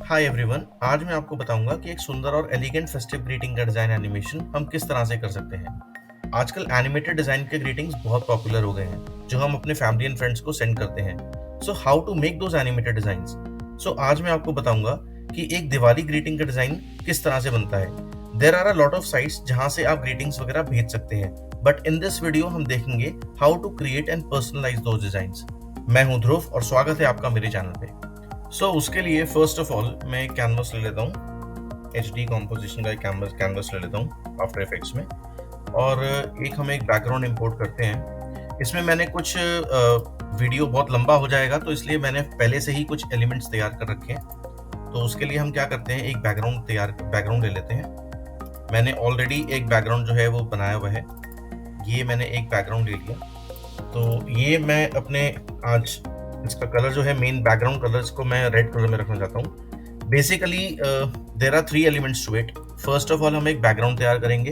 Hi everyone, आज मैं आपको बताऊंगा कि एक सुंदर और एलिगेंट फेस्टिव ग्रीटिंग का डिजाइन एनिमेशन हम किस तरह से कर सकते हैं। आजकल एनिमेटेड डिजाइन के ग्रीटिंग्स बहुत पॉपुलर हो गए हैं जो हम अपने फैमिली एंड फ्रेंड्स को सेंड करते हैं। So how to make those animated designs. So आज मैं आपको बताऊंगा कि एक दिवाली ग्रीटिंग का डिजाइन किस तरह से बनता है। There are a lot of sites जहां से आप ग्रीटिंग्स वगैरह भेज सकते हैं, बट इन दिस वीडियो हम देखेंगे how to create and personalize those designs. मैं हूं ध्रुव और स्वागत है आपका मेरे चैनल पे। उसके लिए फर्स्ट ऑफ ऑल मैं एक कैनवस ले लेता हूँ, HD कॉम्पोजिशन का एक कैनवस ले लेता हूँ आफ्टर इफेक्ट्स में, और हम एक बैकग्राउंड इंपोर्ट करते हैं। इसमें मैंने कुछ वीडियो बहुत लंबा हो जाएगा तो इसलिए मैंने पहले से ही कुछ एलिमेंट्स तैयार कर रखे हैं। तो उसके लिए हम क्या करते हैं, एक बैकग्राउंड ले लेते हैं। मैंने ऑलरेडी एक बैकग्राउंड जो है वो बनाया हुआ है। ये मैंने एक बैकग्राउंड ले लिया। तो ये मैं अपने आज इसका कलर जो है, मेन बैकग्राउंड कलर्स को मैं रेड कलर में रखना चाहता हूँ। Basically there are 3 elements to it. First of all हम एक बैकग्राउंड तैयार करेंगे,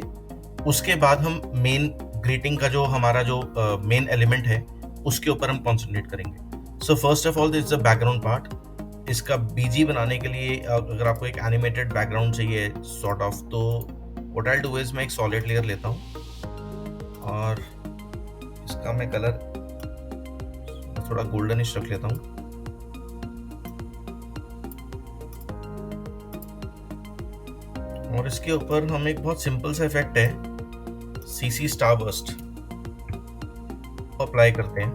उसके बाद हम मेन ग्रीटिंग का जो हमारा जो मेन एलिमेंट है उसके ऊपर हम कॉन्सेंट्रेट करेंगे। So first of all this is the background part. इसका बीजी बनाने के लिए अगर आपको एक एनिमेटेड बैकग्राउंड चाहिए सॉर्ट ऑफ, तो व्हाट आई डू इज मैं एक सॉलिड लेयर लेता हूँ और इसका मैं कलर थोड़ा गोल्डनिश रख लेता हूँ। और इसके ऊपर हम एक बहुत सिंपल सा इफेक्ट है, CC स्टारबर्स्ट, अप्लाई करते हैं।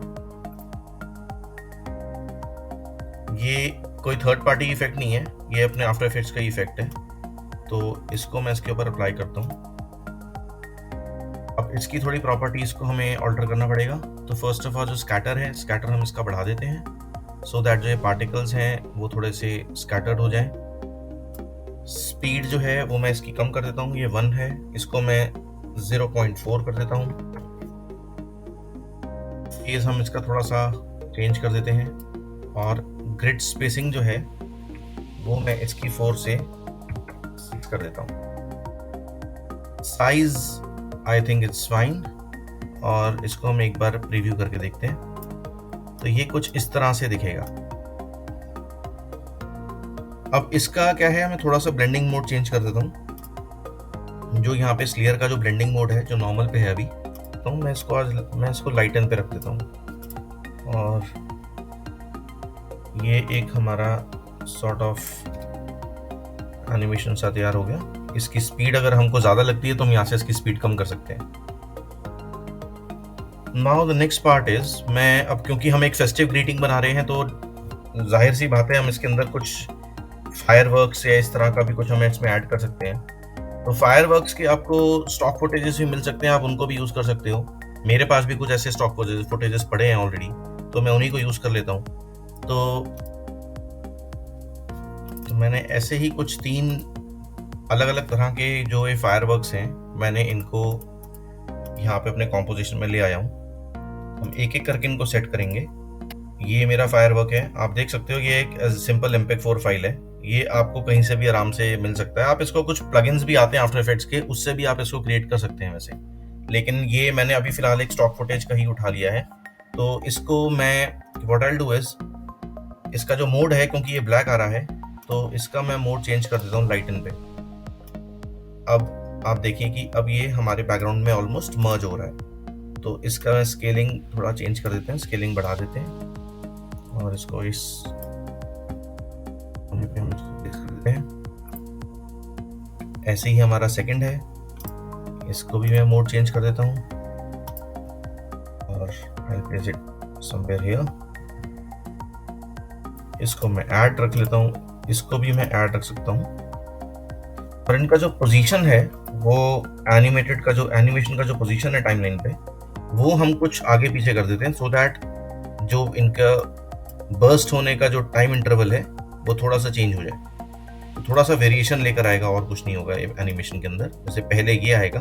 ये कोई थर्ड पार्टी इफेक्ट नहीं है, ये अपने आफ्टर इफेक्ट्स का इफेक्ट है। तो इसको मैं इसके ऊपर अप्लाई करता हूँ। अब इसकी थोड़ी प्रॉपर्टीज को हमें ऑल्टर करना पड़ेगा। तो फर्स्ट ऑफ ऑल जो स्कैटर हम इसका बढ़ा देते हैं सो दैट जो ये पार्टिकल्स हैं वो थोड़े से स्कैटर्ड हो जाएं। स्पीड जो है वो मैं इसकी कम कर देता हूँ, ये 1 है, इसको मैं 0.4 कर देता हूँ। फेज हम इसका थोड़ा सा चेंज कर देते हैं और ग्रिड स्पेसिंग जो है वो मैं इसकी 4 से 6 कर देता हूँ। Size I think it's fine, और इसको हम एक बार प्रीव्यू करके देखते हैं। तो ये कुछ इस तरह से दिखेगा। अब इसका क्या है, मैं थोड़ा सा ब्लेंडिंग मोड चेंज कर देता हूँ। जो यहाँ पे स्लेयर का जो ब्लेंडिंग मोड है जो नॉर्मल पे है अभी, तो मैं इसको लाइटन पे रख देता हूँ। और ये एक हमारा सॉर्ट ऑफ एनिमेशन सा तैयार हो गया। इसकी स्पीड अगर हमको ज़्यादा लगती है तो हम यहाँ से इसकी स्पीड कम कर सकते हैं। Now the next part is, मैं अब क्योंकि हम एक फेस्टिव ग्रीटिंग बना रहे हैं तो जाहिर सी बात है हम इसके अंदर कुछ फायरवर्क्स या इस तरह का भी कुछ हम इसमें ऐड कर सकते हैं। तो फायरवर्क्स के आपको स्टॉक फुटेजेस भी मिल सकते हैं, आप उनको भी यूज़ कर सकते हो। मेरे पास भी कुछ ऐसे स्टॉक फुटेजेस पड़े हैं ऑलरेडी, तो मैं उन्हीं को यूज़ कर लेता हूँ। तो मैंने ऐसे ही कुछ 3 अलग अलग तरह के जो ये फायरवर्क्स हैं, मैंने इनको यहाँ पे अपने कॉम्पोजिशन में ले आया हूँ। हम एक एक करके इनको सेट करेंगे। ये मेरा फायरवर्क है, आप देख सकते हो। ये एक सिंपल MP4 फाइल है, ये आपको कहीं से भी आराम से मिल सकता है। आप इसको कुछ प्लगइन्स भी आते हैं आफ्टर इफेक्ट्स के, उससे भी आप इसको क्रिएट कर सकते हैं वैसे, लेकिन ये मैंने अभी फिलहाल एक स्टॉक फुटेज का ही उठा लिया है। तो इसको मैं व्हाट आई डू इज, इसका जो मोड है, क्योंकि ये ब्लैक आ रहा है तो इसका मैं मोड चेंज कर देता हूँ लाइटन पे। अब आप देखिए कि अब ये हमारे बैकग्राउंड में ऑलमोस्ट मर्ज हो रहा है। तो इसका स्केलिंग थोड़ा चेंज कर देते हैं, स्केलिंग बढ़ा देते हैं और इसको इस पे हम देख सकते हैं। ऐसे ही हमारा सेकंड है, इसको भी मैं मोड चेंज कर देता हूँ और I'll place it somewhere here। इसको मैं ऐड रख लेता हूँ, इसको भी मैं ऐड रख सकता हूँ। और इनका जो पोजीशन है वो एनिमेशन का जो पोजीशन है टाइमलाइन पे, वो हम कुछ आगे पीछे कर देते हैं सो दैट जो इनका बर्स्ट होने का जो टाइम इंटरवल है वो थोड़ा सा चेंज हो जाए। तो थोड़ा सा वेरिएशन लेकर आएगा और कुछ नहीं होगा एनिमेशन के अंदर। जैसे पहले ये आएगा,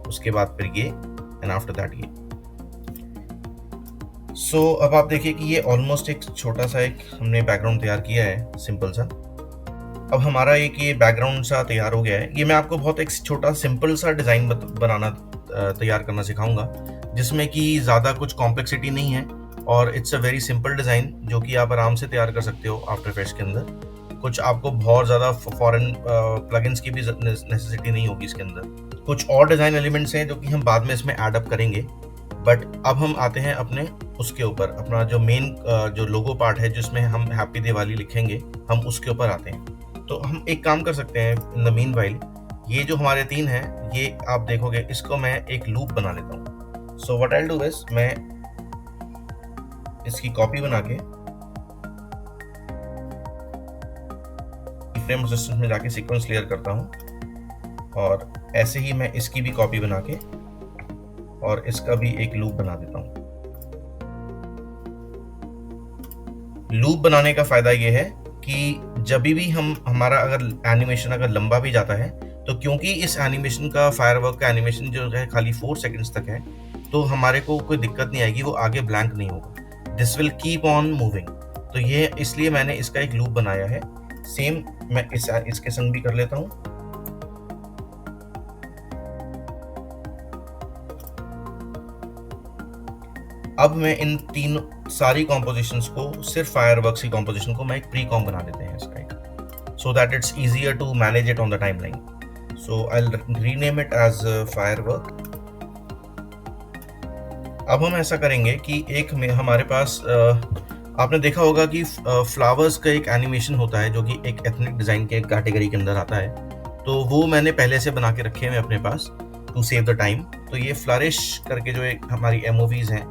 उसके बाद फिर ये, एंड आफ्टर दैट ये। सो अब आप देखिए कि ये ऑलमोस्ट एक छोटा सा एक हमने बैकग्राउंड तैयार किया है, सिंपल सा। अब हमारा एक ये बैकग्राउंड सा तैयार हो गया है। ये मैं आपको बहुत एक छोटा सिंपल सा डिज़ाइन बनाना तैयार करना सिखाऊंगा, जिसमें कि ज़्यादा कुछ कॉम्प्लेक्सिटी नहीं है और it's a very simple design जो कि आप आराम से तैयार कर सकते हो आफ्टर इफेक्ट्स के अंदर। कुछ आपको बहुत ज़्यादा फॉरेन प्लगइन्स की भी नेसेसिटी नहीं होगी इसके अंदर। कुछ और डिज़ाइन एलिमेंट्स हैं जो कि हम बाद में इसमें ऐड अप करेंगे, बट अब हम आते हैं अपने उसके ऊपर, अपना जो मेन जो लोगो पार्ट है जिसमें हम हैप्पी दिवाली लिखेंगे, हम उसके ऊपर आते हैं। तो हम एक काम कर सकते हैं इन द मीन वाइल, ये जो हमारे 3 हैं, ये आप देखोगे इसको मैं एक लूप बना लेता हूँ। सो what I will do is, मैं इसकी कॉपी बना के फ्रेम असिस्टेंट में जाके सीक्वेंस क्लियर करता हूँ, और ऐसे ही मैं इसकी भी कॉपी बना के और इसका भी एक लूप बना देता हूँ। लूप बनाने का फायदा ये है कि जब भी हमारा अगर एनिमेशन अगर लंबा भी जाता है, तो क्योंकि इस एनिमेशन का फायरवर्क का एनिमेशन जो है खाली 4 सेकंड्स तक है, तो हमारे को कोई दिक्कत नहीं आएगी, वो आगे ब्लैंक नहीं होगा। This will keep on moving. तो ये इसलिए मैंने इसका एक लूप बनाया है। सेम मैं इसके संग भी कर लेता हूँ। अब मैं इन 3 सारी कॉम्पोजिशंस को, सिर्फ फायरवर्क्स की कॉम्पोजिशन को मैं एक प्री कॉम बना देते हैं इसका एक, so that it's easier to manage it on the timeline. So I will rename it as firework. अब हम ऐसा करेंगे कि एक में हमारे पास आपने देखा होगा कि फ्लावर्स का एक एनिमेशन होता है जो कि एक एथनिक डिज़ाइन के कैटेगरी के अंदर आता है, तो वो मैंने पहले से बना के रखे हैं अपने पास टू सेव द टाइम। तो ये फ्लरिश करके जो एक हमारी एमओवीज हैं,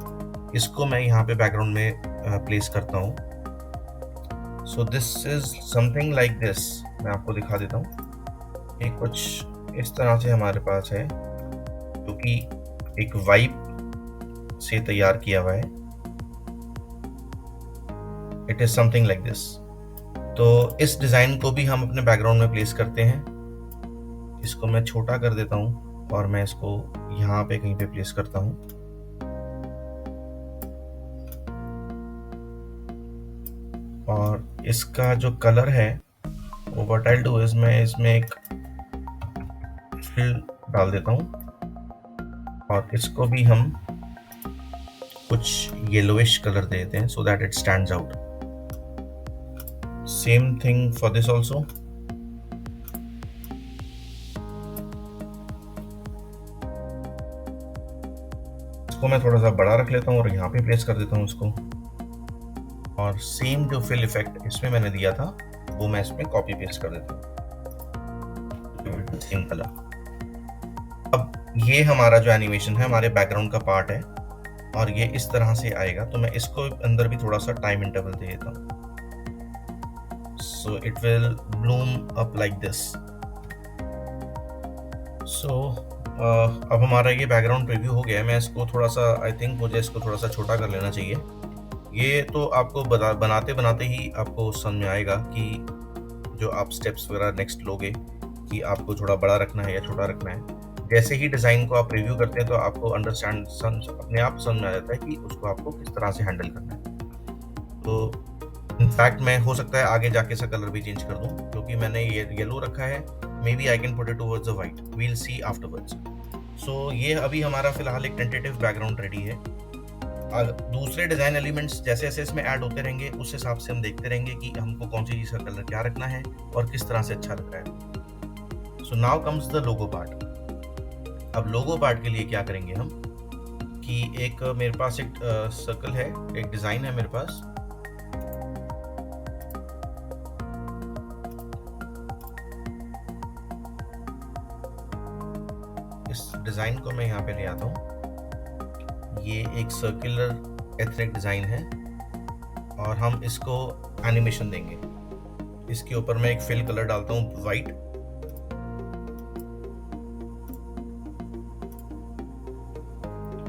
इसको मैं यहाँ पे बैकग्राउंड में प्लेस करता हूँ। So this is something like this, मैं आपको दिखा देता हूँ। ये कुछ इस तरह से हमारे पास है, जो कि एक वाइप से तैयार किया हुआ है। It is something like this. तो इस डिज़ाइन को भी हम अपने बैकग्राउंड में प्लेस करते हैं। इसको मैं छोटा कर देता हूँ और मैं इसको यहाँ पे कहीं पे प्लेस करता हूँ। और इसका जो कलर है वो what I will do is, मैं इसमें एक फिल डाल देता हूँ, और इसको भी हम कुछ येलोइश कलर दे देते हैं, so that it stands out. Same thing for this also. इसको मैं थोड़ा सा बड़ा रख लेता हूँ और यहाँ पे प्लेस कर देता हूँ इसको, और सेम जो फिल इफेक्ट इसमें मैंने दिया था वो मैं इसमें कॉपी पेस्ट कर देता हूँ, सेम कलर। अब ये हमारा जो एनिमेशन है हमारे बैकग्राउंड का पार्ट है, और ये इस तरह से आएगा। तो मैं इसको अंदर भी थोड़ा सा टाइम इंटरवल दे देता हूँ, so it will bloom up like this. So अब हमारा ये बैकग्राउंड प्रीव्यू हो गया है। मैं इसको थोड़ा सा, आई थिंक मुझे इसको थोड़ा सा छोटा कर लेना चाहिए। ये तो आपको बनाते बनाते ही आपको समझ में आएगा कि जो आप स्टेप्स वगैरह नेक्स्ट लोगे कि आपको थोड़ा बड़ा रखना है या छोटा रखना है। जैसे ही डिज़ाइन को आप रिव्यू करते हैं तो आपको अंडरस्टैंड अपने आप समझ में आ जाता है कि उसको आपको किस तरह से हैंडल करना है। तो इनफैक्ट मैं हो सकता है आगे जाके इसका कलर भी चेंज कर दूं, क्योंकि मैंने ये येलो रखा है। Maybe I can put it towards the white, we will see afterwards. So ये अभी हमारा फिलहाल एक टेंटेटिव बैकग्राउंड रेडी है। दूसरे डिज़ाइन एलिमेंट्स जैसे जैसे इसमें ऐड होते रहेंगे, उस हिसाब से हम देखते रहेंगे कि हमको कौन सी चीज़ का कलर क्या रखना है और किस तरह से अच्छा लग रहा है। So now comes the logo part. अब लोगो पार्ट के लिए क्या करेंगे हम कि एक मेरे पास एक सर्कल है, एक डिज़ाइन है मेरे पास। इस डिज़ाइन को मैं यहाँ पे ले आता हूँ। ये एक सर्कुलर एथनिक डिज़ाइन है और हम इसको एनिमेशन देंगे। इसके ऊपर मैं एक फिल कलर डालता हूँ वाइट,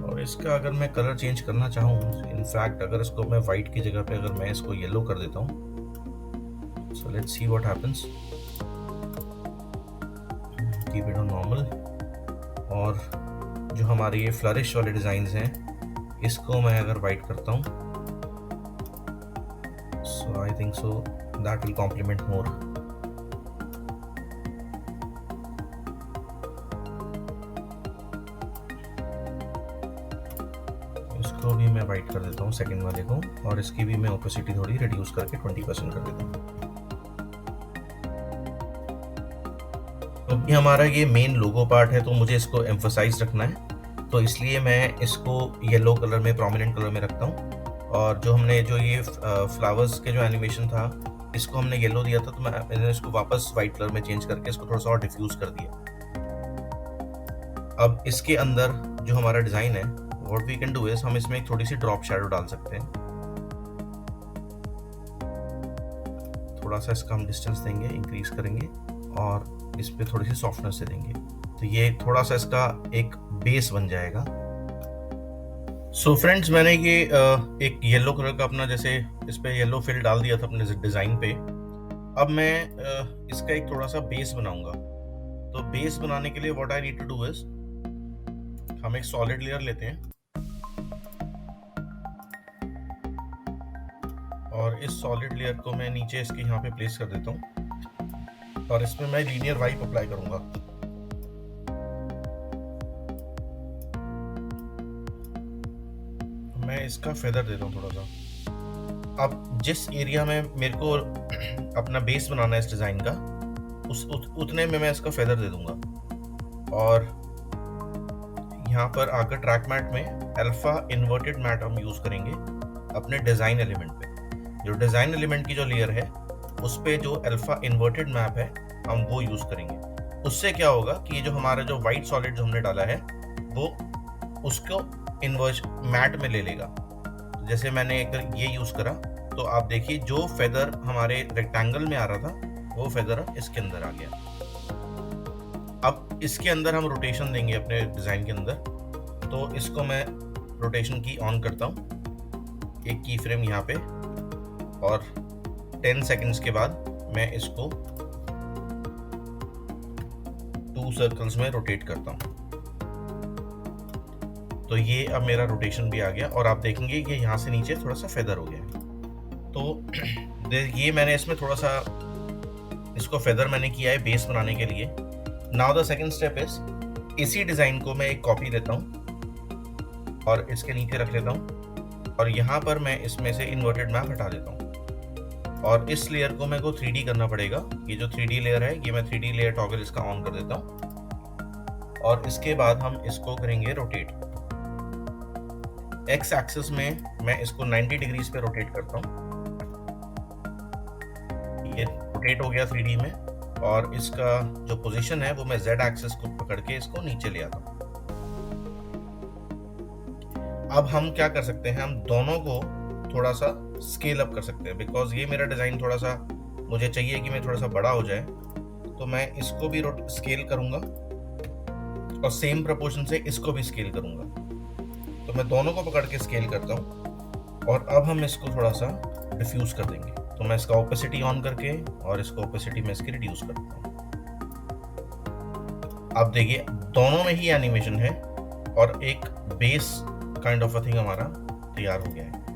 और इसका अगर मैं कलर चेंज करना चाहूँ, इनफैक्ट अगर इसको मैं वाइट की जगह पे अगर मैं इसको येलो कर देता हूँ, so let's see what happens. Keep it on normal. और जो हमारे ये फ्लरिश वाले डिज़ाइंस हैं, इसको मैं अगर वाइट करता हूँ, so I think so that will complement more. इसको भी मैं वाइट कर देता हूँ सेकंड वाले को, और इसकी भी मैं ओपेसिटी थोड़ी रिड्यूस करके 20% कर देता हूँ। क्योंकि हमारा ये मेन लोगो पार्ट है तो मुझे इसको एम्फोसाइज रखना है, तो इसलिए मैं इसको येलो कलर में, प्रोमिनेंट कलर में रखता हूँ। और जो हमने जो ये फ्लावर्स के जो एनिमेशन था, इसको हमने येलो दिया था, तो मैंने इसको वापस वाइट कलर में चेंज करके इसको थोड़ा सा और डिफ्यूज कर दिया। अब इसके अंदर जो हमारा डिज़ाइन है, what we can do is हम इसमें एक थोड़ी सी ड्रॉप शैडो डाल सकते हैं। थोड़ा सा इसका हम डिस्टेंस देंगे, इंक्रीज करेंगे और इस पे थोड़ी सी सॉफ्टनेस दे देंगे, तो ये थोड़ा सा इसका एक बेस बन जाएगा। सो फ्रेंड्स, मैंने ये एक येलो कलर का अपना, जैसे इस पे येलो फिल डाल दिया था अपने डिज़ाइन पे। अब मैं इसका एक थोड़ा सा बेस बनाऊंगा। तो बेस बनाने के लिए what I need to do is हम एक सॉलिड लेयर लेते हैं और इस सॉलिड लेयर को मैं नीचे इसके यहाँ पे प्लेस कर देता हूँ और इसमें मैं लीनियर वाइप अप्लाई करूंगा। मैं इसका फेदर देता हूँ थोड़ा सा। अब जिस एरिया में मेरे को अपना बेस बनाना है इस डिज़ाइन का, उतने में मैं इसका फेदर दे दूंगा। और यहाँ पर आकर ट्रैक मैट में अल्फा इन्वर्टेड मैट हम यूज़ करेंगे अपने डिज़ाइन एलिमेंट पे। जो डिज़ाइन एलिमेंट की जो लेयर है उस पे जो अल्फा इन्वर्टेड मैप है हम वो यूज़ करेंगे। उससे क्या होगा कि ये जो हमारा जो वाइट सॉलिड जो हमने डाला है वो उसको इन्वर्स मैट में ले लेगा। जैसे मैंने अगर ये यूज़ करा तो आप देखिए जो फेदर हमारे रेक्टेंगल में आ रहा था वो फेदर इसके अंदर आ गया। अब इसके अंदर हम रोटेशन देंगे अपने डिज़ाइन के अंदर, तो इसको मैं रोटेशन की ऑन करता हूँ, एक की फ्रेम यहाँ पे, और 10 सेकंड्स के बाद मैं इसको 2 सर्कल्स में रोटेट करता हूँ। तो ये अब मेरा रोटेशन भी आ गया और आप देखेंगे कि यहाँ से नीचे थोड़ा सा फेदर हो गया है। तो ये मैंने इसमें थोड़ा सा इसको फेदर मैंने किया है बेस बनाने के लिए। Now the second step is, इसी डिज़ाइन को मैं एक कॉपी लेता हूँ और इसके नीचे रख लेता हूँ और यहाँ पर मैं इसमें से इन्वर्टेड मैप हटा देता हूँ और इस लेयर को मेरे को 3D करना पड़ेगा। ये जो 3D लेयर है ये मैं 3D लेयर टॉगल इसका ऑन कर देता हूँ और इसके बाद हम इसको करेंगे रोटेट। एक्स एक्सिस में मैं इसको 90 डिग्रीज पे रोटेट करता हूँ। ये रोटेट हो गया 3D में और इसका जो पोजीशन है वो मैं Z एक्सिस को पकड़ के इसको नीचे ले आता हूँ। अब हम क्या कर सकते हैं, हम दोनों को थोड़ा सा स्केल अप कर सकते हैं, बिकॉज ये मेरा डिज़ाइन थोड़ा सा मुझे चाहिए कि मैं थोड़ा सा बड़ा हो जाए, तो मैं इसको भी स्केल करूँगा और सेम प्रोपोर्शन से इसको भी स्केल करूँगा। तो मैं दोनों को पकड़ के स्केल करता हूँ और अब हम इसको थोड़ा सा डिफ्यूज कर देंगे। तो मैं इसका ओपेसिटी ऑन करके और इसको ओपेसिटी में इसकी रिड्यूस करता हूँ। आप देखिए दोनों में ही एनिमेशन है और एक base kind of a thing हमारा तैयार हो गया है।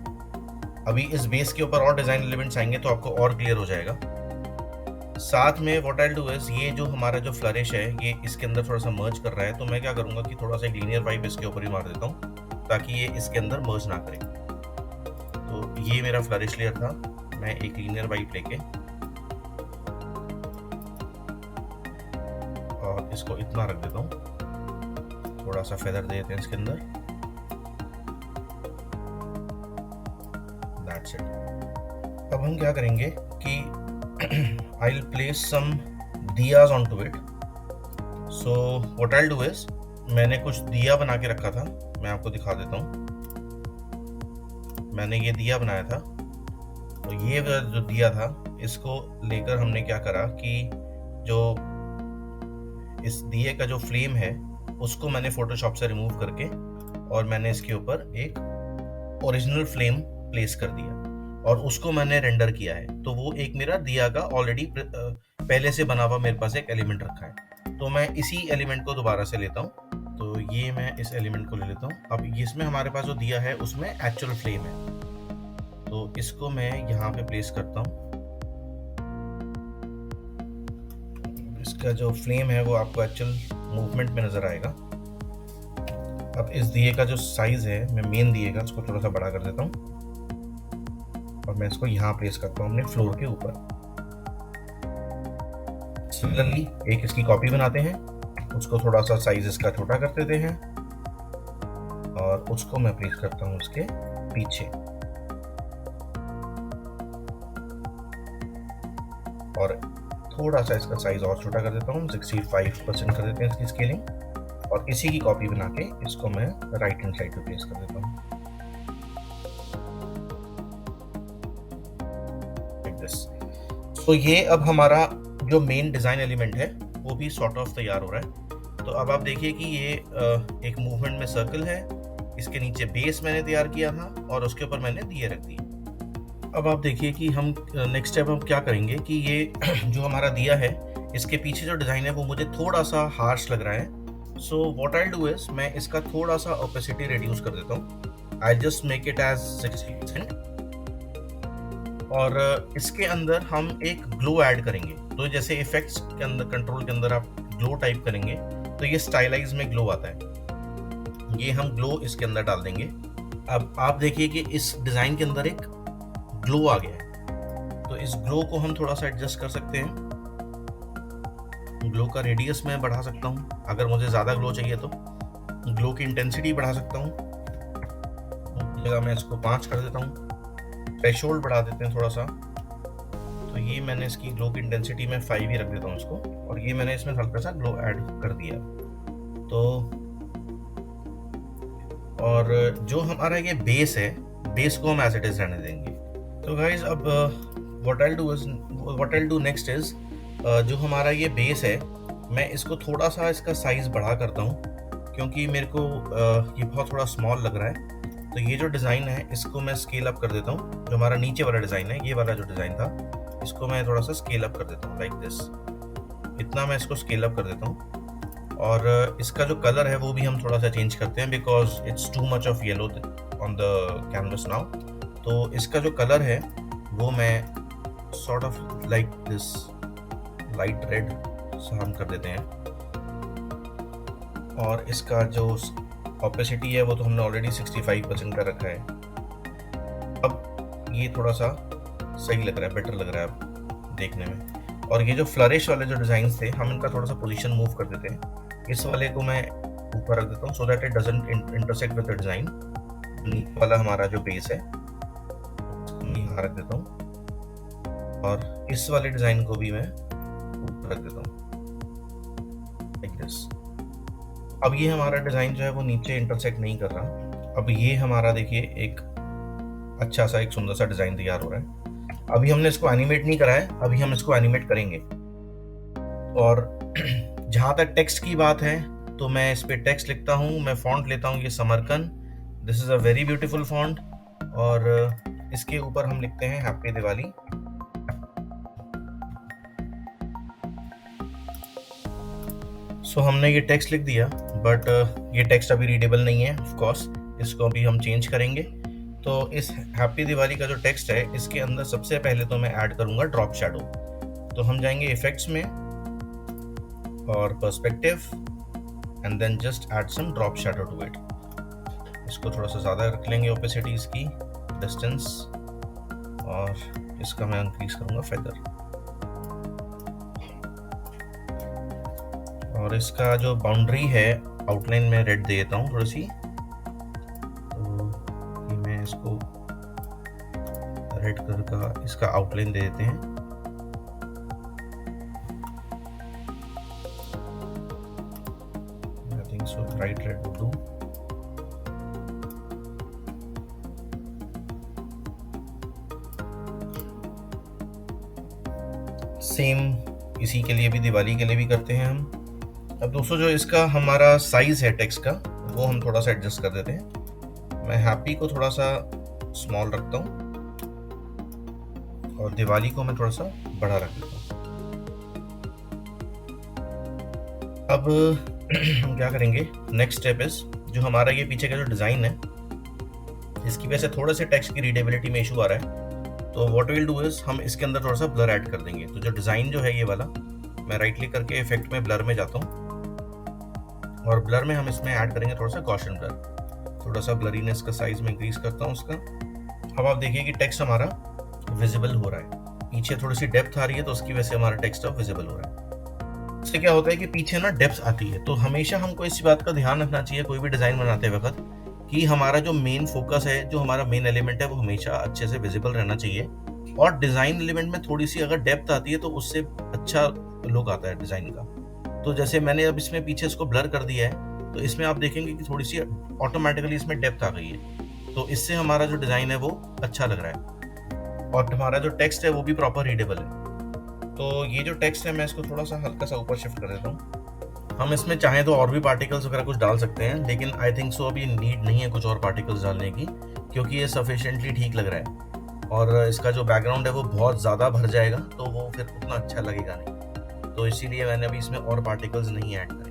अभी इस बेस के ऊपर और डिजाइन एलिमेंट्स आएंगे तो आपको और क्लियर हो जाएगा। साथ में what I will do is, ये जो हमारा जो फ्लरिश है ये इसके अंदर थोड़ा सा मर्ज कर रहा है, तो मैं क्या करूंगा कि थोड़ा सा एक लीनियर वाइप इसके ऊपर ही मार देता हूँ ताकि ये इसके अंदर मर्ज ना करे। तो ये मेरा फ्लरिश लेयर था, मैं एक लीनियर वाइप लेके और इसको इतना रख देता हूँ, थोड़ा सा फेदर दे देते हैं इसके अंदर। That's it. अब हम क्या करेंगे कि I will place some diyas on to it. So what I will do is, मैंने कुछ दिया बना के रखा था, मैं आपको दिखा देता हूँ। मैंने ये दिया बनाया था, तो ये जो दिया था इसको लेकर हमने क्या करा कि जो इस दिए का जो फ्लेम है उसको मैंने फोटोशॉप से रिमूव करके और मैंने इसके ऊपर एक ओरिजिनल फ्लेम प्लेस कर दिया और उसको मैंने रेंडर किया है। तो वो एक मेरा दिया का ऑलरेडी पहले से बना हुआ मेरे पास एक एलिमेंट रखा है, तो मैं इसी एलिमेंट को दोबारा से लेता हूँ। तो ये मैं इस एलिमेंट को ले लेता हूँ। अब इसमें हमारे पास जो दिया है उसमें एक्चुअल फ्लेम है, तो इसको मैं यहाँ पे प्लेस करता हूँ। इसका जो फ्लेम है वो आपको एक्चुअल मूवमेंट में नज़र आएगा। अब इस दिए का जो साइज़ है, मैं मेन दिए का उसको थोड़ा सा बड़ा कर देता हूँ और मैं इसको यहाँ प्लेस करता हूँ अपने फ्लोर के ऊपर। सिमिलरली एक इसकी कॉपी बनाते हैं, उसको थोड़ा सा साइज इसका छोटा कर देते हैं और उसको मैं प्लेस करता हूँ उसके पीछे, और थोड़ा सा इसका साइज और छोटा कर देता हूँ, 65% कर देते हैं इसकी स्केलिंग, और इसी की कॉपी बना के इसको मैं राइट हैंड साइड पे प्लेस कर देता हूँ लाइक दिस। तो ये अब हमारा जो मेन डिज़ाइन एलिमेंट है वो भी सॉर्ट ऑफ तैयार हो रहा है। तो अब आप देखिए कि ये एक मूवमेंट में सर्कल है, इसके नीचे बेस मैंने तैयार किया था और उसके ऊपर मैंने दिए रख दिए। अब आप देखिए कि हम नेक्स्ट स्टेप हम क्या करेंगे कि ये जो हमारा दिया है इसके पीछे जो डिज़ाइन है वो मुझे थोड़ा सा हार्श लग रहा है। So what I do is मैं इसका थोड़ा सा ओपेसिटी रिड्यूस कर देता हूँ। I just make it as 60%, और इसके अंदर हम एक ग्लो ऐड करेंगे। तो जैसे इफेक्ट्स के अंदर, कंट्रोल के अंदर आप ग्लो टाइप करेंगे तो ये स्टाइलाइज में ग्लो आता है, ये हम ग्लो इसके अंदर डाल देंगे। अब आप देखिए कि इस डिज़ाइन के अंदर एक ग्लो आ गया है, तो इस ग्लो को हम थोड़ा सा एडजस्ट कर सकते हैं। ग्लो का रेडियस मैं बढ़ा सकता हूँ, अगर मुझे ज़्यादा ग्लो चाहिए तो ग्लो की इंटेंसिटी बढ़ा सकता हूँ। जगह मैं इसको 5 कर देता हूँ, थ्रेशोल्ड बढ़ा देते हैं थोड़ा सा, तो ये मैंने इसकी ग्लो की इंटेंसिटी में 5 ही रख देता हूँ इसको, और ये मैंने इसमें हल्का सा ग्लो ऐड कर दिया। तो और जो हमारा ये बेस है, बेस को हम एज इट इज रहने देंगे। तो गाइज अब what I do next is जो हमारा ये बेस है मैं इसको थोड़ा सा इसका साइज बढ़ा करता हूँ, क्योंकि मेरे को ये बहुत थोड़ा स्मॉल लग रहा है। तो ये जो डिज़ाइन है इसको मैं स्केल अप कर देता हूँ। जो हमारा नीचे वाला डिज़ाइन है, ये वाला जो डिज़ाइन था, इसको मैं थोड़ा सा स्केल अप कर देता हूँ लाइक दिस। इतना मैं इसको स्केल अप कर देता हूँ, और इसका जो कलर है वो भी हम थोड़ा सा चेंज करते हैं, because it's too much of yellow on the canvas now. तो इसका जो कलर है वो मैं sort of like this light red सा हम कर देते हैं, और इसका जो ऑपेसिटी है वो तो हमने ऑलरेडी 65% का रखा है। अब ये थोड़ा सा सही लग रहा है, बेटर लग रहा है अब देखने में। और ये जो फ्लरिश वाले जो डिज़ाइन थे हम इनका थोड़ा सा पोजीशन मूव कर देते हैं। इस वाले को मैं ऊपर रख देता हूँ so that it doesn't intersect with the design. नीचे वाला हमारा जो बेस है यहाँ रख देता हूँ, और इस वाले डिज़ाइन को भी मैं ऊपर रख देता हूँ लाइक दिस। अब ये हमारा डिज़ाइन जो है वो नीचे इंटरसेक्ट नहीं कर रहा। अब ये हमारा देखिए एक अच्छा सा एक सुंदर सा डिज़ाइन तैयार हो रहा है। अभी हमने इसको एनिमेट नहीं करा है, अभी हम इसको एनिमेट करेंगे। और जहाँ तक टेक्स्ट की बात है तो मैं इस पर टेक्स्ट लिखता हूँ। मैं फॉन्ट लेता हूँ ये Samarkan, this is a very beautiful font, और इसके ऊपर हम लिखते हैं हैप्पी दिवाली। सो हमने ये टेक्स्ट लिख दिया, बट ये टेक्स्ट अभी रीडेबल नहीं है ऑफ कोर्स, इसको अभी हम चेंज करेंगे। तो इस हैप्पी दिवाली का जो टेक्स्ट है इसके अंदर सबसे पहले तो मैं ऐड करूंगा ड्रॉप शैडो। तो हम जाएंगे इफेक्ट्स में और perspective, and then just add some drop shadow to it. इसको थोड़ा सा ज़्यादा रख लेंगे ओपेसिटी इसकी, डिस्टेंस, और इसका मैं इंक्रीज करूंगा फेदर। और इसका जो बाउंड्री है आउटलाइन में रेड दे देता हूँ थोड़ी सी। तो ये मैं इसको रेड कलर का इसका आउटलाइन दे देते हैं। आई think so bright red will do. Same इसी के लिए भी, दिवाली के लिए भी करते हैं हम। अब दोस्तों जो इसका हमारा साइज है टेक्स्ट का वो हम थोड़ा सा एडजस्ट कर देते हैं। मैं हैप्पी को थोड़ा सा स्मॉल रखता हूँ और दिवाली को मैं थोड़ा सा बड़ा रख देता हूँ। अब हम क्या करेंगे, नेक्स्ट स्टेप इज जो हमारा ये पीछे का जो डिज़ाइन है इसकी वजह से थोड़े से टेक्स्ट की रीडेबिलिटी में इशू आ रहा है। तो व्हाट विल डू इज हम इसके अंदर थोड़ा सा ब्लर ऐड कर देंगे। तो जो डिज़ाइन जो है ये वाला, मैं राइट क्लिक करके इफेक्ट में ब्लर में जाता हूँ, और ब्लर में हम इसमें ऐड करेंगे थोड़ा सा गॉसियन ब्लर। थोड़ा सा ब्लरीनेस का साइज में इंक्रीज करता हूँ उसका। अब आप देखिए कि टेक्स्ट हमारा विजिबल हो रहा है। पीछे थोड़ी सी डेप्थ आ रही है तो उसकी वजह से हमारा टेक्स्ट अब विजिबल हो रहा है। इससे क्या होता है कि पीछे ना डेप्थ आती है। तो हमेशा हमको इसी बात का ध्यान रखना चाहिए कोई भी डिज़ाइन बनाते वक़्त, कि हमारा जो मेन फ़ोकस है, जो हमारा मेन एलिमेंट है, वो हमेशा अच्छे से विज़िबल रहना चाहिए। और डिज़ाइन एलिमेंट में थोड़ी-सी अगर डेप्थ आती है तो उससे अच्छा लुक आता है डिज़ाइन का। तो जैसे मैंने अब इसमें पीछे इसको ब्लर कर दिया है, तो इसमें आप देखेंगे कि थोड़ी-सी ऑटोमैटिकली इसमें डेप्थ आ गई है। तो इससे हमारा जो डिज़ाइन है वो अच्छा लग रहा है और हमारा जो टेक्स्ट है वो भी प्रॉपर रीडेबल है। तो ये जो टेक्स्ट है मैं इसको थोड़ा-सा हल्का-सा ऊपर शिफ्ट कर देता हूँ। हम इसमें चाहें तो और भी पार्टिकल्स वगैरह कुछ डाल सकते हैं, लेकिन आई थिंक सो अभी नीड नहीं है कुछ और पार्टिकल्स डालने की, क्योंकि ये सफिशिएंटली ठीक लग रहा है। और इसका जो बैकग्राउंड है वो बहुत ज़्यादा भर जाएगा, तो वो फिर उतना अच्छा लगेगा नहीं। तो इसीलिए मैंने अभी इसमें और पार्टिकल्स नहीं ऐड करे।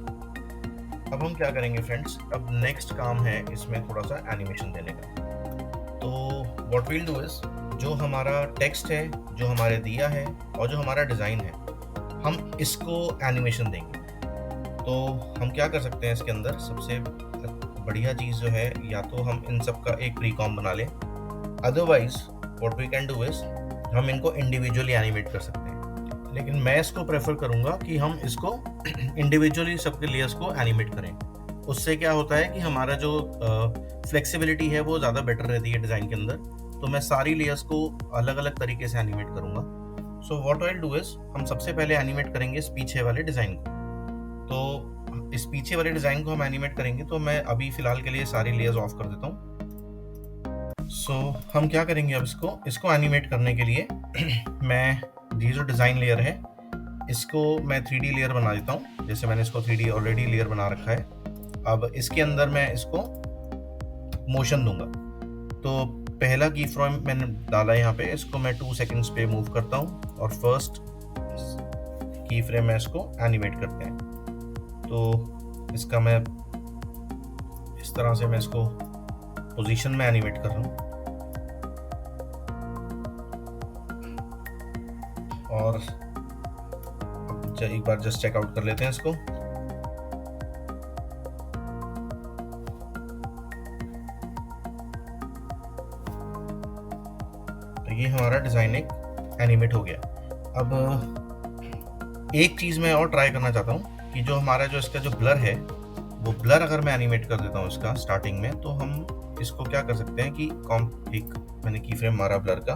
अब हम क्या करेंगे फ्रेंड्स, अब नेक्स्ट काम है इसमें थोड़ा-सा एनिमेशन देने का। तो व्हाट वील डू इज़, जो हमारा टेक्स्ट है, जो हमारे दिया है और जो हमारा डिज़ाइन है, हम इसको एनिमेशन देंगे। तो हम क्या कर सकते हैं इसके अंदर, सबसे बढ़िया चीज़ जो है, या तो हम इन सब का एक प्री-कॉम बना लें, otherwise what we can do is हम इनको इंडिविजुअली एनिमेट कर सकते हैं। लेकिन मैं इसको प्रेफ़र करूँगा कि हम इसको इंडिविजुअली सबके लेयर्स को एनिमेट करें। उससे क्या होता है कि हमारा जो फ्लेक्सिबिलिटी है वो ज़्यादा बेटर रहती है डिज़ाइन के अंदर। तो मैं सारी लेयर्स को अलग-अलग तरीके से एनिमेट करूँगा। सो what I will do is, हम सबसे पहले एनिमेट करेंगे इस पीछे वाले डिज़ाइन को। तो इस पीछे वाले डिज़ाइन को हम एनिमेट करेंगे, तो मैं अभी फ़िलहाल के लिए सारी लेयर्स ऑफ कर देता हूँ। सो हम क्या करेंगे अब इसको एनिमेट करने के लिए मैं ये जो डिज़ाइन लेयर है, इसको मैं 3D लेयर बना देता हूँ। जैसे मैंने इसको 3D ऑलरेडी लेयर बना रखा है। अब इसके अंदर मैं इसको मोशन दूँगा। तो पहला की फ्रेम मैंने डाला है यहाँ पे, इसको मैं 2 सेकंड्स पे मूव करता हूँ और फर्स्ट की फ्रेम में इसको एनिमेट करते हैं। तो इसका मैं इस तरह से मैं इसको पोजीशन में एनिमेट कर रहा हूँ। और एक बार जस्ट चेकआउट कर लेते हैं इसको। तो ये हमारा डिज़ाइन एक एनिमेट हो गया। अब एक चीज़ मैं और ट्राई करना चाहता हूँ कि जो हमारा जो इसका जो ब्लर है, वो ब्लर अगर मैं एनिमेट कर देता हूँ इसका स्टार्टिंग में, तो हम इसको क्या कर सकते हैं कि एक मैंने की फ्रेम मारा ब्लर का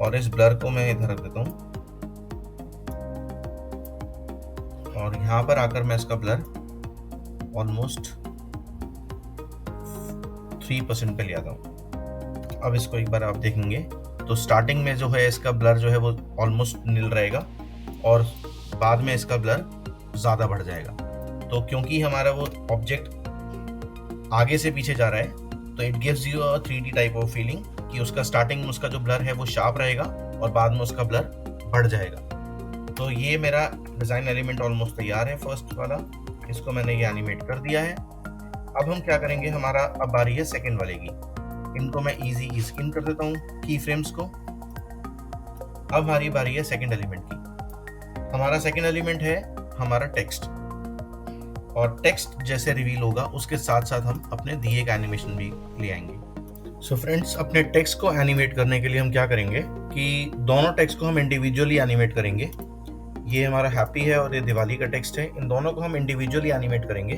और इस ब्लर को मैं इधर रख देता हूँ और यहाँ पर आकर मैं इसका ब्लर ऑलमोस्ट 3% पे ले आता हूँ। अब इसको एक बार आप देखेंगे तो स्टार्टिंग में जो है इसका ब्लर जो है वो ऑलमोस्ट नील रहेगा और बाद में इसका ब्लर ज़्यादा बढ़ जाएगा। तो क्योंकि हमारा वो ऑब्जेक्ट आगे से पीछे जा रहा है, तो it gives you a 3D type of feeling कि उसका स्टार्टिंग में उसका जो ब्लर है वो शार्प रहेगा और बाद में उसका ब्लर बढ़ जाएगा। तो ये मेरा डिज़ाइन एलिमेंट ऑलमोस्ट तैयार है फर्स्ट वाला, इसको मैंने ये एनिमेट कर दिया है। अब हम क्या करेंगे, हमारा अब बारी है सेकंड वाले की। इनको मैं इजी स्किन कर देता हूँ की फ्रेम्स को। अब हमारी बारी है सेकंड एलिमेंट की। हमारा सेकंड एलिमेंट है हमारा टेक्स्ट, और टेक्स्ट जैसे रिवील होगा उसके साथ साथ हम अपने दिए का एनिमेशन भी ले आएंगे। सो फ्रेंड्स, अपने टेक्स्ट को एनिमेट करने के लिए हम क्या करेंगे कि दोनों टेक्स्ट को हम इंडिविजुअली एनिमेट करेंगे। ये हमारा हैप्पी है और ये दिवाली का टेक्स्ट है, इन दोनों को हम इंडिविजुअली एनिमेट करेंगे।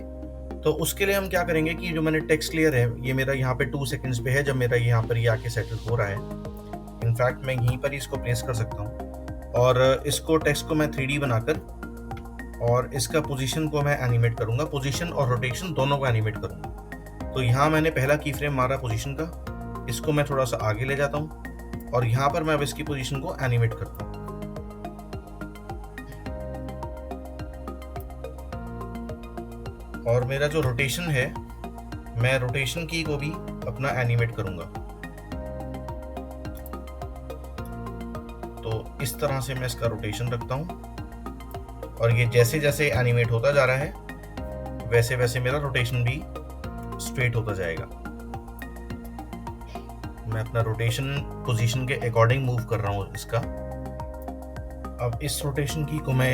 तो उसके लिए हम क्या करेंगे कि जो मैंने टेक्स्ट लेयर है, ये मेरा यहाँ पे 2 सेकंड्स पे है, जब मेरा यहाँ पर ये आके सेटल हो रहा है। इनफैक्ट मैं यहीं पर ही इसको प्लेस कर सकता हूँ और इसको टेक्स्ट को मैं 3D बनाकर और इसका पोजीशन को मैं एनिमेट करूँगा। पोजीशन और रोटेशन दोनों को एनिमेट करूँगा। तो यहाँ मैंने पहला की फ्रेम मारा पोजीशन का, इसको मैं थोड़ा सा आगे ले जाता हूँ और यहाँ पर मैं अब इसकी पोजीशन को एनिमेट करता हूँ। और मेरा जो रोटेशन है, मैं रोटेशन की को भी अपना एनिमेट करूँगा। तो इस तरह से मैं इसका रोटेशन रखता हूँ और ये जैसे जैसे एनिमेट होता जा रहा है वैसे वैसे मेरा रोटेशन भी स्ट्रेट होता जाएगा। मैं अपना रोटेशन पोजीशन के अकॉर्डिंग मूव कर रहा हूँ इसका। अब इस रोटेशन की को मैं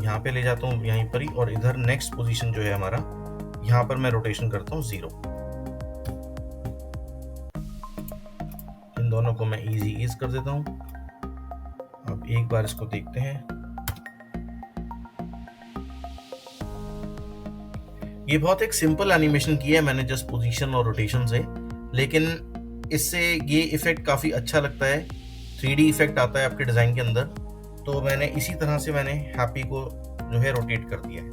यहाँ पे ले जाता हूँ यहीं पर ही, और इधर नेक्स्ट पोजीशन जो है हमारा, यहाँ पर मैं रोटेशन करता हूँ 0। इन दोनों को मैं इजी ईज कर देता हूँ। अब एक बार इसको देखते हैं। ये बहुत एक सिंपल एनिमेशन की है मैंने, जस्ट पोजीशन और रोटेशन से, लेकिन इससे ये इफेक्ट काफ़ी अच्छा लगता है, 3D इफेक्ट आता है आपके डिज़ाइन के अंदर। तो मैंने इसी तरह से मैंने हैप्पी को जो है रोटेट कर दिया है।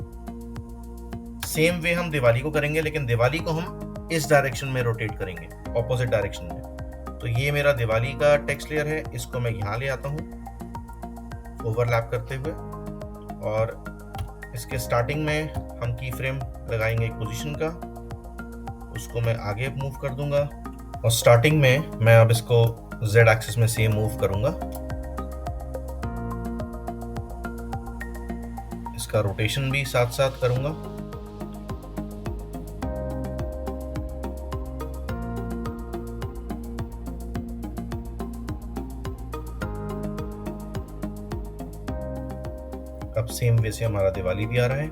सेम वे हम दिवाली को करेंगे, लेकिन दिवाली को हम इस डायरेक्शन में रोटेट करेंगे, ऑपोजिट डायरेक्शन में। तो ये मेरा दिवाली का टेक्स्ट लेयर है, इसको मैं यहाँ ले आता हूँ ओवरलैप करते हुए, और इसके स्टार्टिंग में हम की फ्रेम लगाएंगे एक पोजीशन का, उसको मैं आगे मूव कर दूंगा, और स्टार्टिंग में मैं अब इसको Z एक्सिस में सेम मूव करूंगा। इसका रोटेशन भी साथ साथ करूंगा। अब सेम वे से हमारा दिवाली भी आ रहा है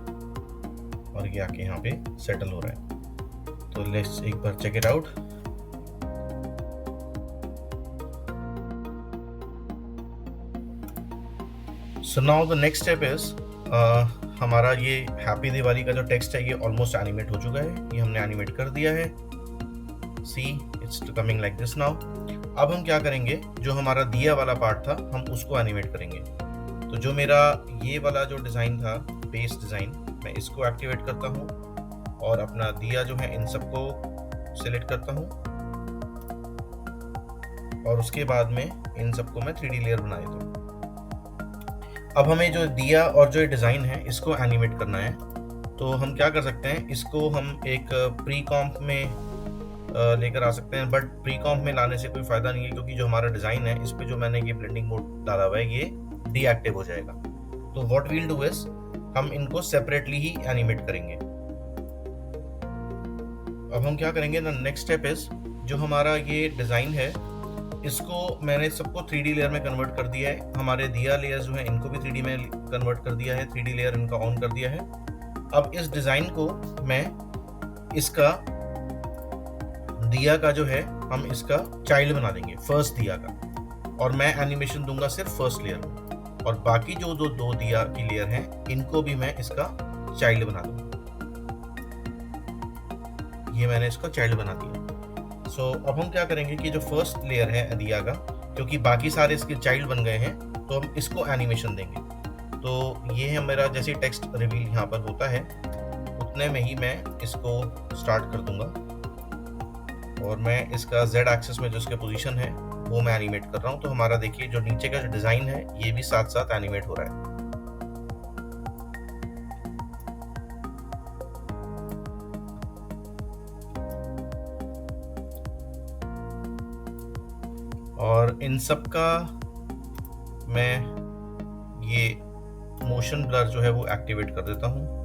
और ये आके यहाँ पे सेटल हो रहा है। तो लेट्स एक बार check it out. So now the next step is, हमारा ये हैप्पी दिवाली का जो टेक्स्ट है ये ऑलमोस्ट एनिमेट हो चुका है, ये हमने एनिमेट कर दिया है। See it's coming like this now. अब हम क्या करेंगे, जो हमारा दिया वाला पार्ट था हम उसको एनिमेट करेंगे। तो जो मेरा ये वाला जो डिज़ाइन था, बेस डिज़ाइन, मैं इसको एक्टिवेट करता हूँ और अपना दिया जो है इन सबको सिलेक्ट करता हूँ, और उसके बाद में इन सबको मैं 3D लेयर बना देता हूँ। अब हमें जो दिया और जो डिज़ाइन है इसको एनिमेट करना है। तो हम क्या कर सकते हैं, इसको हम एक प्री कॉम्प में लेकर आ सकते हैं, बट प्री कॉम्प में लाने से कोई फ़ायदा नहीं है, क्योंकि जो हमारा डिज़ाइन है इस पे जो मैंने ये ब्लेंडिंग मोड डाला हुआ है ये डीएक्टिव हो जाएगा। तो व्हाट वील डू इज, हम इनको सेपरेटली ही एनिमेट करेंगे। अब हम क्या करेंगे, द नेक्स्ट स्टेप इज, जो हमारा ये डिज़ाइन है इसको मैंने सबको 3D लेयर में कन्वर्ट कर दिया है। हमारे दिया लेयर जो है इनको भी 3D में कन्वर्ट कर दिया है, 3D लेयर इनका ऑन कर दिया है। अब इस डिज़ाइन को मैं इसका दिया का जो है हम इसका चाइल्ड बना देंगे, फर्स्ट दिया का, और मैं एनिमेशन दूंगा सिर्फ फर्स्ट लेयर में, और बाकी जो दो दिया की लेयर हैं इनको भी मैं इसका चाइल्ड बना दूंगा। ये मैंने इसका चाइल्ड बना दिया। सो अब हम क्या करेंगे कि जो फर्स्ट लेयर है दिया का, क्योंकि बाकी सारे इसके चाइल्ड बन गए हैं, तो हम इसको एनिमेशन देंगे। तो ये है मेरा, जैसे टेक्स्ट रिवील यहाँ पर होता है उतने में ही मैं इसको स्टार्ट कर दूंगा, और मैं इसका Z एक्सिस में जो इसके पोजीशन है वो मैं एनिमेट कर रहा हूँ। तो हमारा देखिए जो नीचे का जो डिज़ाइन है ये भी साथ साथ एनिमेट हो रहा है। और इन सब का मैं ये मोशन ब्लर जो है वो एक्टिवेट कर देता हूँ।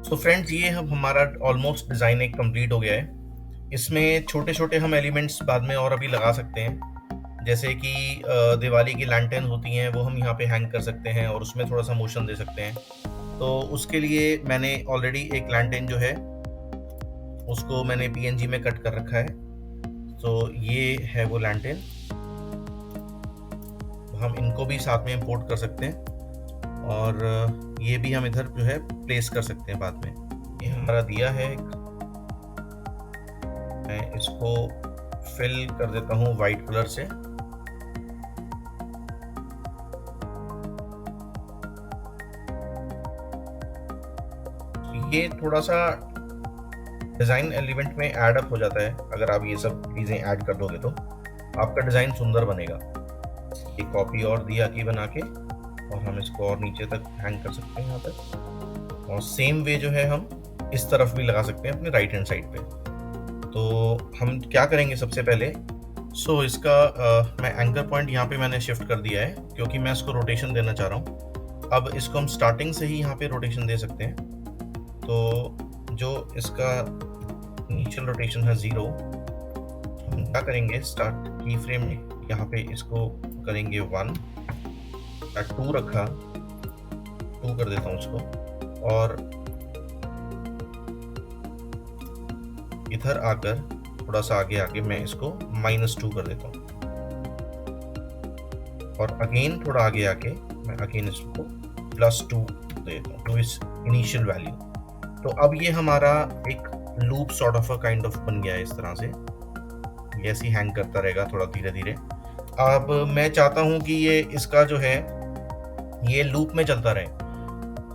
तो फ्रेंड्स, ये अब हमारा ऑलमोस्ट डिज़ाइन एक कंप्लीट हो गया है। इसमें छोटे छोटे हम एलिमेंट्स बाद में और अभी लगा सकते हैं, जैसे कि दिवाली की लैंटर्न होती हैं वो हम यहाँ पे हैंग कर सकते हैं और उसमें थोड़ा सा मोशन दे सकते हैं। तो उसके लिए मैंने ऑलरेडी एक लैंटर्न जो है उसको मैंने PNG में कट कर रखा है। तो ये है वो लैंटर्न, हम इनको भी साथ में इंपोर्ट कर सकते हैं, और ये भी हम इधर जो है प्लेस कर सकते हैं बाद में। ये हमारा दिया है, मैं इसको फिल कर देता हूँ वाइट कलर से। ये थोड़ा सा डिज़ाइन एलिमेंट में ऐड अप हो जाता है, अगर आप ये सब चीज़ें ऐड कर दोगे तो आपका डिज़ाइन सुंदर बनेगा। ये कॉपी और दिया की बना के, और हम इसको और नीचे तक हैंग कर सकते हैं यहाँ पर, और सेम वे जो है हम इस तरफ भी लगा सकते हैं अपने राइट हैंड साइड पे। तो हम क्या करेंगे सबसे पहले, इसका मैं एंकर पॉइंट यहाँ पे मैंने शिफ्ट कर दिया है, क्योंकि मैं इसको रोटेशन देना चाह रहा हूँ। अब इसको हम स्टार्टिंग से ही यहाँ पे रोटेशन दे सकते हैं। तो जो इसका इनिशियल रोटेशन है 0, हम क्या करेंगे, स्टार्ट की फ्रेम में यहाँ पे इसको करेंगे 1, 2 रखा, 2 कर देता हूँ उसको, और इधर आकर थोड़ा सा आगे आके मैं इसको -2 कर देता हूँ। और अगेन थोड़ा आगे आके मैं अगेन इसको +2 दे देता हूँ टू इस इनिशियल वैल्यू। तो अब ये हमारा एक loop sort of a kind of बन गया है। इस तरह से ये ऐसे ही हैंग करता रहेगा थोड़ा धीरे धीरे। अब मैं चाहता हूँ कि ये इसका जो है ये लूप में चलता रहे।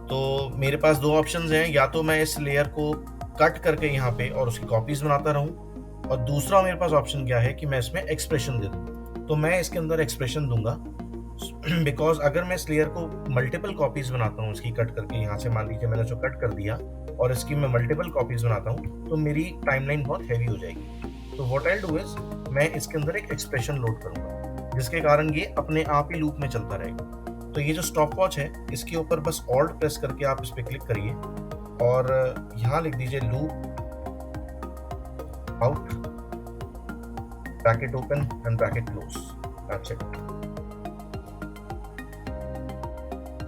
तो मेरे पास दो ऑप्शंस हैं, या तो मैं इस लेयर को कट करके यहाँ पे और उसकी कॉपीज बनाता रहूँ, और दूसरा मेरे पास ऑप्शन क्या है कि मैं इसमें एक्सप्रेशन दे दूँ। तो मैं इसके अंदर एक्सप्रेशन दूंगा बिकॉज अगर मैं इस लेयर को मल्टीपल कॉपीज बनाता हूँ इसकी कट करके, यहाँ से मान लीजिए मैंने जो कट कर दिया और इसकी मैं मल्टीपल कॉपीज बनाता हूँ तो मेरी टाइमलाइन बहुत हैवी हो जाएगी। तो व्हाट आई डू इज मैं इसके अंदर एक एक्सप्रेशन लोड करूंगा जिसके कारण ये अपने आप ही लूप में चलता रहेगा। तो ये जो स्टॉप वॉच है इसके ऊपर बस ऑल्ट प्रेस करके आप इस पर क्लिक करिए और यहाँ लिख दीजिए loop out bracket open and bracket close. That's it.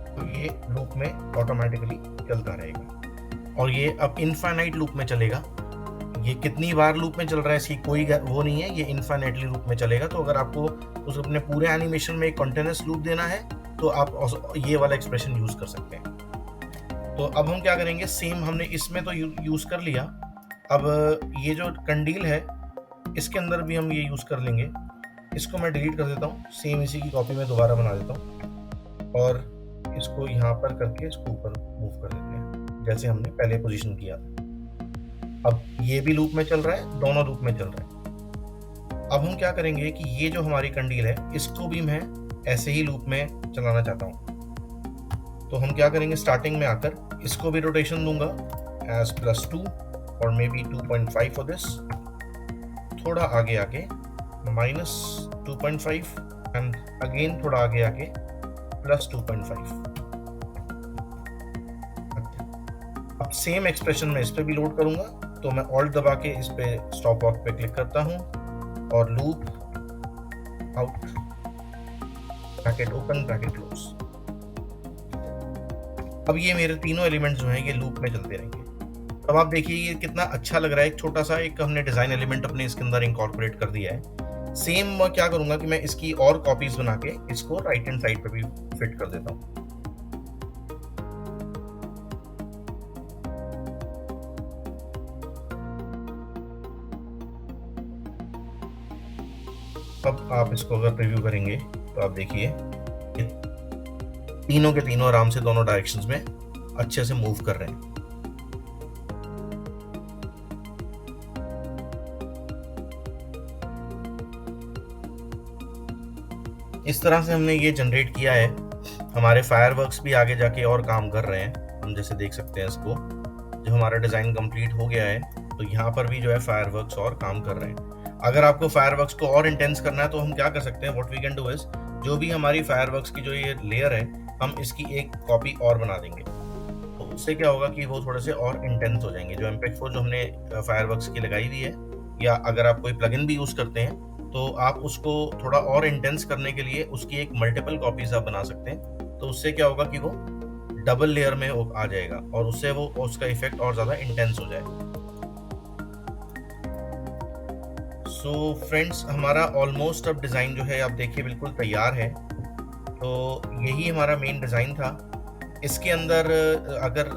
तो ये लूप में ऑटोमेटिकली चलता रहेगा और ये अब इनफाइनाइट लूप में चलेगा। ये कितनी बार लूप में चल रहा है इसकी कोई वो नहीं है, ये इनफाइनाइटली लूप में चलेगा। तो अगर आपको उस अपने पूरे एनिमेशन में एक कंटिन्यूअस लूप देना है तो आप ये वाला एक्सप्रेशन यूज कर सकते हैं। तो अब हम क्या करेंगे, सेम हमने इसमें तो यूज कर लिया, अब ये जो कंडील है इसके अंदर भी हम ये यूज कर लेंगे। इसको मैं डिलीट कर देता हूँ, सेम इसी की कॉपी में दोबारा बना देता हूँ और इसको यहाँ पर करके इसको ऊपर मूव कर देते हैं जैसे हमने पहले पोजीशन किया था। अब ये भी लूप में चल रहा है, दोनों लूप में चल रहा है। अब हम क्या करेंगे कि ये जो हमारी कंडील है इसको भी मैं ऐसे ही लूप में चलाना चाहता हूँ। तो हम क्या करेंगे, स्टार्टिंग में आकर इसको भी रोटेशन दूंगा एज +2 और मे बी 2.5 फॉर दिस। थोड़ा आगे आके -2.5 एंड अगेन थोड़ा आगे आके +2.5। अब सेम एक्सप्रेशन में इस पे भी लोड करूंगा। तो मैं ऑल्ट दबा के इस पे स्टॉप वॉच पे क्लिक करता हूं और loop out bracket open bracket close. अब ये मेरे तीनों एलिमेंट्स जो हैं ये लूप में चलते रहेंगे। अब आप देखिए ये कितना अच्छा लग रहा है। एक छोटा सा एक हमने डिजाइन एलिमेंट अपने इसके अंदर इंकॉर्पोरेट कर दिया है। सेम मैं क्या करूंगा कि मैं इसकी और कॉपीज बना के इसको राइट हैंड साइड पे भी फिट कर देता हूं। अब आप इसको अगर प्रीव्यू करेंगे तो आप देखिए तीनों के तीनों आराम से दोनों डायरेक्शंस में अच्छे से मूव कर रहे हैं। इस तरह से हमने ये जनरेट किया है। हमारे फायरवर्क्स भी आगे जाके और काम कर रहे हैं। हम जैसे देख सकते हैं इसको, जो हमारा डिजाइन कंप्लीट हो गया है तो यहाँ पर भी जो है फायरवर्क्स और काम कर रहे हैं। अगर आपको फायरवर्क्स को और इंटेंस करना है तो हम क्या कर सकते हैं, what we can do is जो भी हमारी फायरवर्क्स की जो ये लेयर है हम इसकी एक कॉपी और बना देंगे। तो उससे क्या होगा कि वो थोड़े से और इंटेंस हो जाएंगे। जो MPEG-4 जो हमने फायरवर्क्स की लगाई हुई है, या अगर आप कोई प्लगइन भी यूज करते हैं तो आप उसको थोड़ा और इंटेंस करने के लिए उसकी एक मल्टीपल कॉपीज आप बना सकते हैं। तो उससे क्या होगा कि वो डबल लेयर में आ जाएगा और उससे वो उसका इफेक्ट और ज्यादा इंटेंस हो जाएगा। सो फ्रेंड्स, हमारा ऑलमोस्ट अब डिज़ाइन जो है आप देखिए बिल्कुल तैयार है। तो यही हमारा मेन डिज़ाइन था। इसके अंदर अगर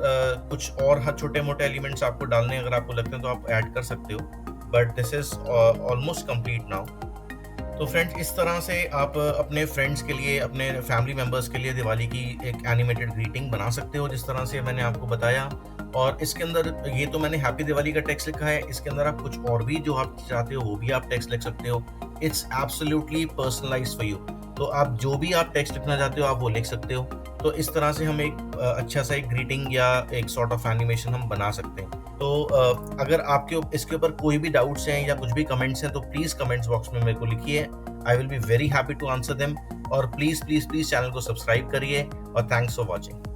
कुछ और छोटे मोटे एलिमेंट्स आपको डालने अगर आपको लगते हैं तो आप ऐड कर सकते हो, but this is almost complete now. तो फ्रेंड्स, इस तरह से आप अपने फ्रेंड्स के लिए, अपने फैमिली मेम्बर्स के लिए दिवाली की एक एनिमेटेड ग्रीटिंग बना सकते हो जिस तरह से मैंने आपको बताया। और इसके अंदर ये तो मैंने हैप्पी दिवाली का टेक्स्ट लिखा है, इसके अंदर आप कुछ और भी जो आप चाहते हो वो भी आप टेक्स्ट लिख सकते हो। It's absolutely personalised for you. तो आप जो भी आप टेक्स्ट लिखना चाहते हो आप वो लिख सकते हो। तो इस तरह से हम एक अच्छा सा एक ग्रीटिंग या एक सॉर्ट ऑफ एनिमेशन हम बना सकते हैं। तो अगर आपके इसके ऊपर कोई भी डाउट्स हैं या कुछ भी कमेंट्स हैं तो प्लीज़ कमेंट्स बॉक्स में मेरे को लिखिए। I will be very happy to answer them. और प्लीज़ प्लीज़ प्लीज़ चैनल को सब्सक्राइब करिए और थैंक्स फॉर वॉचिंग।